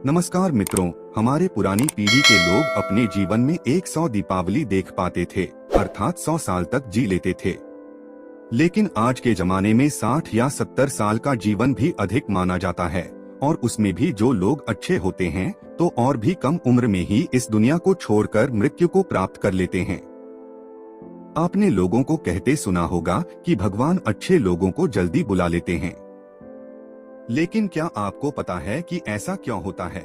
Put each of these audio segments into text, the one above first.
नमस्कार मित्रों, हमारे पुरानी पीढ़ी के लोग अपने जीवन में 100 दीपावली देख पाते थे, अर्थात 100 साल तक जी लेते थे। लेकिन आज के जमाने में 60 या 70 साल का जीवन भी अधिक माना जाता है, और उसमें भी जो लोग अच्छे होते हैं तो और भी कम उम्र में ही इस दुनिया को छोड़कर मृत्यु को प्राप्त कर लेते हैं। आपने लोगों को कहते सुना होगा कि भगवान अच्छे लोगों को जल्दी बुला लेते हैं। लेकिन क्या आपको पता है कि ऐसा क्यों होता है?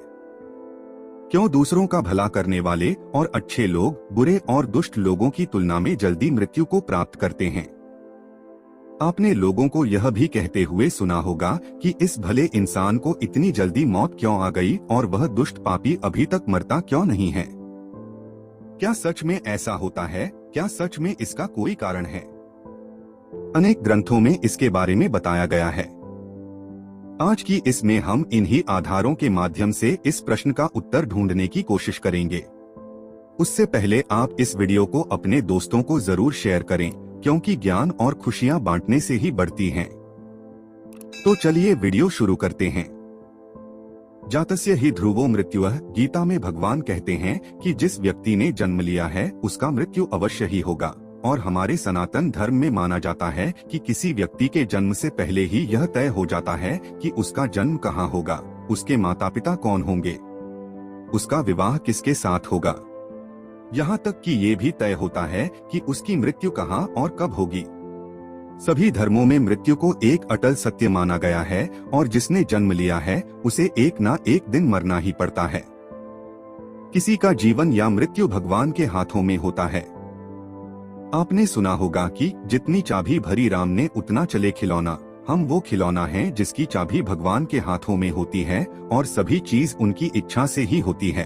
क्यों दूसरों का भला करने वाले और अच्छे लोग बुरे और दुष्ट लोगों की तुलना में जल्दी मृत्यु को प्राप्त करते हैं? आपने लोगों को यह भी कहते हुए सुना होगा कि इस भले इंसान को इतनी जल्दी मौत क्यों आ गई और वह दुष्ट पापी अभी तक मरता क्यों नहीं है। क्या सच में ऐसा होता है? क्या सच में इसका कोई कारण है? अनेक ग्रंथों में इसके बारे में बताया गया है। आज की इसमें हम इन्हीं आधारों के माध्यम से इस प्रश्न का उत्तर ढूंढने की कोशिश करेंगे। उससे पहले आप इस वीडियो को अपने दोस्तों को जरूर शेयर करें, क्योंकि ज्ञान और खुशियां बांटने से ही बढ़ती हैं। तो चलिए वीडियो शुरू करते हैं। जातस्य ही ध्रुवो मृत्युः, गीता में भगवान कहते हैं कि जिस व्यक्ति ने जन्म लिया है उसका मृत्यु अवश्य ही होगा। और हमारे सनातन धर्म में माना जाता है कि किसी व्यक्ति के जन्म से पहले ही यह तय हो जाता है कि उसका जन्म कहाँ होगा, उसके माता पिता कौन होंगे, उसका विवाह किसके साथ होगा। यहाँ तक कि ये भी तय होता है कि उसकी मृत्यु कहाँ और कब होगी। सभी धर्मों में मृत्यु को एक अटल सत्य माना गया है, और जिसने जन्म लिया है उसे एक ना एक दिन मरना ही पड़ता है। किसी का जीवन या मृत्यु भगवान के हाथों में होता है। आपने सुना होगा कि जितनी चाबी भरी राम ने उतना चले खिलौना। हम वो खिलौना हैं जिसकी चाबी भगवान के हाथों में होती है, और सभी चीज उनकी इच्छा से ही होती है।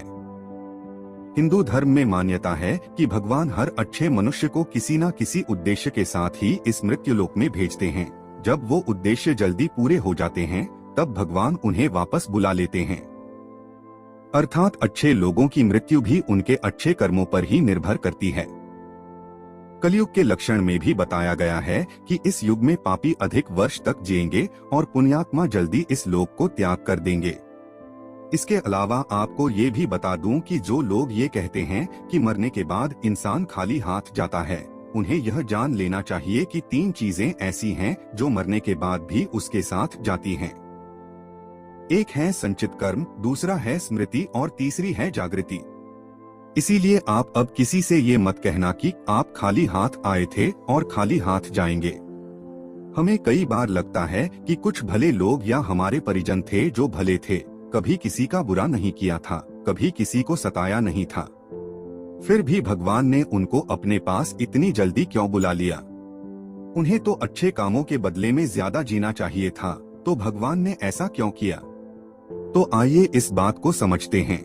हिंदू धर्म में मान्यता है कि भगवान हर अच्छे मनुष्य को किसी न किसी उद्देश्य के साथ ही इस मृत्युलोक में भेजते हैं। जब वो उद्देश्य जल्दी पूरे हो जाते हैं तब भगवान उन्हें वापस बुला लेते हैं। अर्थात अच्छे लोगों की मृत्यु भी उनके अच्छे कर्मों पर ही निर्भर करती है। कलयुग के लक्षण में भी बताया गया है कि इस युग में पापी अधिक वर्ष तक जिएंगे और पुण्यात्मा जल्दी इस लोक को त्याग कर देंगे। इसके अलावा आपको ये भी बता दूं कि जो लोग ये कहते हैं कि मरने के बाद इंसान खाली हाथ जाता है, उन्हें यह जान लेना चाहिए कि 3 चीजें ऐसी हैं जो मरने के बाद भी उसके साथ जाती हैं। एक है संचित कर्म, दूसरा है स्मृति और तीसरी है जागृति। इसीलिए आप अब किसी से ये मत कहना कि आप खाली हाथ आए थे और खाली हाथ जाएंगे। हमें कई बार लगता है कि कुछ भले लोग या हमारे परिजन थे जो भले थे, कभी किसी का बुरा नहीं किया था, कभी किसी को सताया नहीं था, फिर भी भगवान ने उनको अपने पास इतनी जल्दी क्यों बुला लिया। उन्हें तो अच्छे कामों के बदले में ज्यादा जीना चाहिए था, तो भगवान ने ऐसा क्यों किया? तो आइए इस बात को समझते हैं।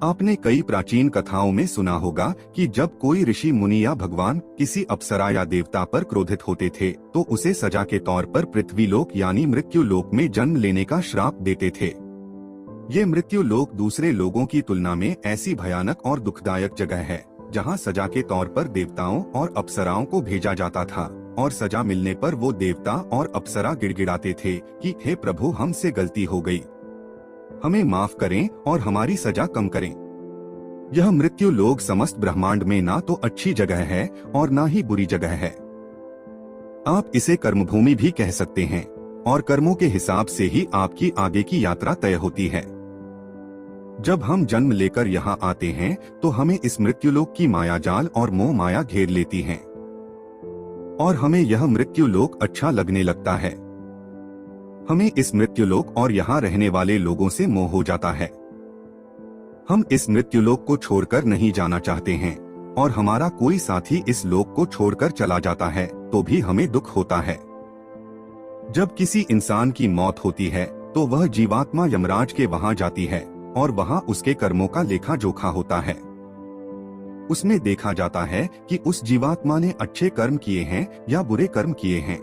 आपने कई प्राचीन कथाओं में सुना होगा कि जब कोई ऋषि मुनि या भगवान किसी अप्सरा या देवता पर क्रोधित होते थे तो उसे सजा के तौर पर पृथ्वीलोक यानी मृत्यु लोक में जन्म लेने का श्राप देते थे। ये मृत्यु लोक दूसरे लोगों की तुलना में ऐसी भयानक और दुखदायक जगह है जहाँ सजा के तौर पर देवताओं और अप्सराओं को भेजा जाता था, और सजा मिलने पर वो देवता और अप्सरा गिड़गिड़ाते थे कि हे प्रभु, हमसे गलती हो गई, हमें माफ करें और हमारी सजा कम करें। यह मृत्यु लोक समस्त ब्रह्मांड में ना तो अच्छी जगह है और ना ही बुरी जगह है। आप इसे कर्मभूमि भी कह सकते हैं, और कर्मों के हिसाब से ही आपकी आगे की यात्रा तय होती है। जब हम जन्म लेकर यहाँ आते हैं तो हमें इस मृत्युलोक की माया जाल और मोह माया घेर लेती है, और हमें यह मृत्युलोक अच्छा लगने लगता है। हमें इस मृत्युलोक और यहाँ रहने वाले लोगों से मोह हो जाता है। हम इस मृत्युलोक को छोड़कर नहीं जाना चाहते हैं, और हमारा कोई साथी इस लोक को छोड़कर चला जाता है तो भी हमें दुख होता है। जब किसी इंसान की मौत होती है तो वह जीवात्मा यमराज के वहां जाती है, और वहां उसके कर्मों का लेखा जोखा होता है। उसमें देखा जाता है कि उस जीवात्मा ने अच्छे कर्म किए हैं या बुरे कर्म किए हैं।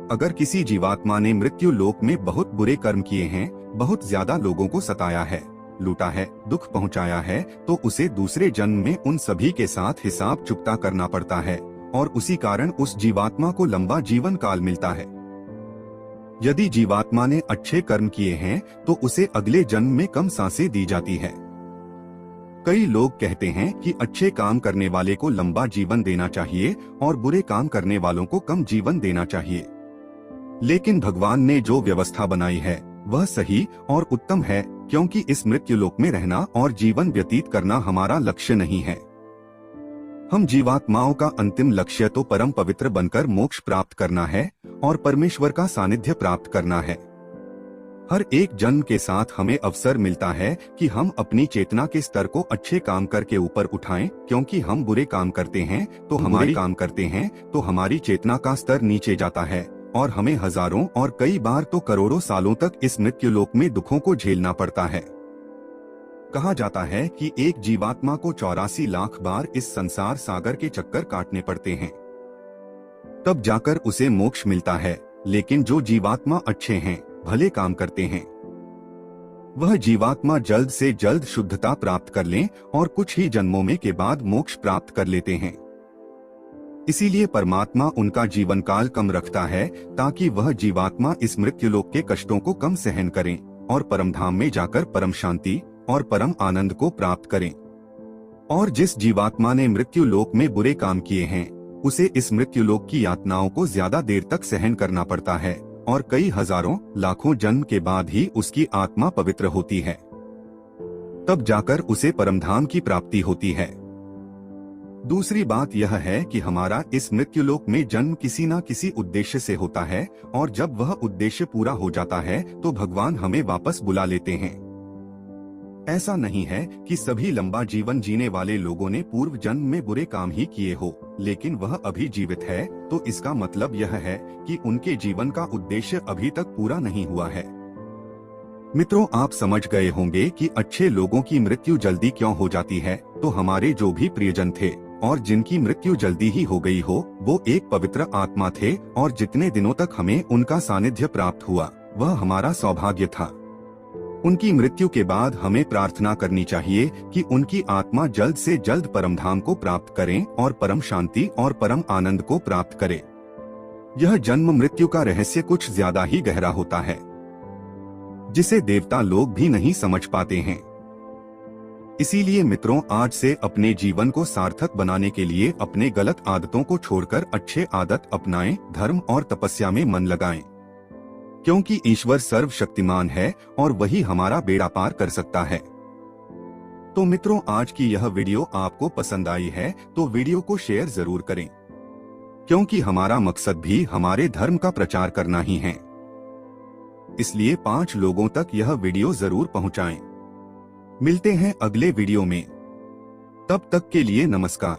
अगर किसी जीवात्मा ने मृत्यु लोक में बहुत बुरे कर्म किए हैं, बहुत ज्यादा लोगों को सताया है, लूटा है, दुख पहुंचाया है, तो उसे दूसरे जन्म में उन सभी के साथ हिसाब चुकता करना पड़ता है, और उसी कारण उस जीवात्मा को लंबा जीवन काल मिलता है। यदि जीवात्मा ने अच्छे कर्म किए हैं तो उसे अगले जन्म में कम सांसें दी जाती है। कई लोग कहते हैं कि अच्छे काम करने वाले को लंबा जीवन देना चाहिए और बुरे काम करने वालों को कम जीवन देना चाहिए। लेकिन भगवान ने जो व्यवस्था बनाई है वह सही और उत्तम है, क्योंकि इस मृत्यु लोक में रहना और जीवन व्यतीत करना हमारा लक्ष्य नहीं है। हम जीवात्माओं का अंतिम लक्ष्य तो परम पवित्र बनकर मोक्ष प्राप्त करना है और परमेश्वर का सानिध्य प्राप्त करना है। हर एक जन्म के साथ हमें अवसर मिलता है कि हम अपनी चेतना के स्तर को अच्छे काम करके ऊपर उठाएं, क्योंकि हम बुरे काम करते हैं तो हमारी चेतना का स्तर नीचे जाता है और हमें हजारों और कई बार तो करोड़ों सालों तक इस मृत्यु लोक में दुखों को झेलना पड़ता है। कहा जाता है कि एक जीवात्मा को 84 लाख बार इस संसार सागर के चक्कर काटने पड़ते हैं, तब जाकर उसे मोक्ष मिलता है। लेकिन जो जीवात्मा अच्छे हैं, भले काम करते हैं, वह जीवात्मा जल्द से जल्द शुद्धता प्राप्त कर लें और कुछ ही जन्मों में के बाद मोक्ष प्राप्त कर लेते हैं। इसीलिए परमात्मा उनका जीवन काल कम रखता है, ताकि वह जीवात्मा इस मृत्युलोक के कष्टों को कम सहन करें और परमधाम में जाकर परम शांति और परम आनंद को प्राप्त करें। और जिस जीवात्मा ने मृत्यु लोक में बुरे काम किए हैं, उसे इस मृत्यु लोक की यातनाओं को ज्यादा देर तक सहन करना पड़ता है और कई हजारों लाखों जन्म के बाद ही उसकी आत्मा पवित्र होती है, तब जाकर उसे परमधाम की प्राप्ति होती है। दूसरी बात यह है कि हमारा इस मृत्युलोक में जन्म किसी न किसी उद्देश्य से होता है, और जब वह उद्देश्य पूरा हो जाता है तो भगवान हमें वापस बुला लेते हैं। ऐसा नहीं है कि सभी लंबा जीवन जीने वाले लोगों ने पूर्व जन्म में बुरे काम ही किए हो, लेकिन वह अभी जीवित है, तो इसका मतलब यह है कि उनके जीवन का उद्देश्य अभी तक पूरा नहीं हुआ है। मित्रों, आप समझ गए होंगे कि अच्छे लोगों की मृत्यु जल्दी क्यों हो जाती है। तो हमारे जो भी प्रियजन थे और जिनकी मृत्यु जल्दी ही हो गई हो, वो एक पवित्र आत्मा थे, और जितने दिनों तक हमें उनका सानिध्य प्राप्त हुआ वह हमारा सौभाग्य था। उनकी मृत्यु के बाद हमें प्रार्थना करनी चाहिए कि उनकी आत्मा जल्द से जल्द परमधाम को प्राप्त करें और परम शांति और परम आनंद को प्राप्त करे। यह जन्म मृत्यु का रहस्य कुछ ज्यादा ही गहरा होता है, जिसे देवता लोग भी नहीं समझ पाते हैं। इसीलिए मित्रों, आज से अपने जीवन को सार्थक बनाने के लिए अपने गलत आदतों को छोड़कर अच्छे आदत अपनाएं, धर्म और तपस्या में मन लगाएं, क्योंकि ईश्वर सर्वशक्तिमान है और वही हमारा बेड़ा पार कर सकता है। तो मित्रों, आज की यह वीडियो आपको पसंद आई है तो वीडियो को शेयर जरूर करें, क्योंकि हमारा मकसद भी हमारे धर्म का प्रचार करना ही है। इसलिए 5 लोगों तक यह वीडियो जरूर पहुंचाएं। मिलते हैं अगले वीडियो में, तब तक के लिए नमस्कार।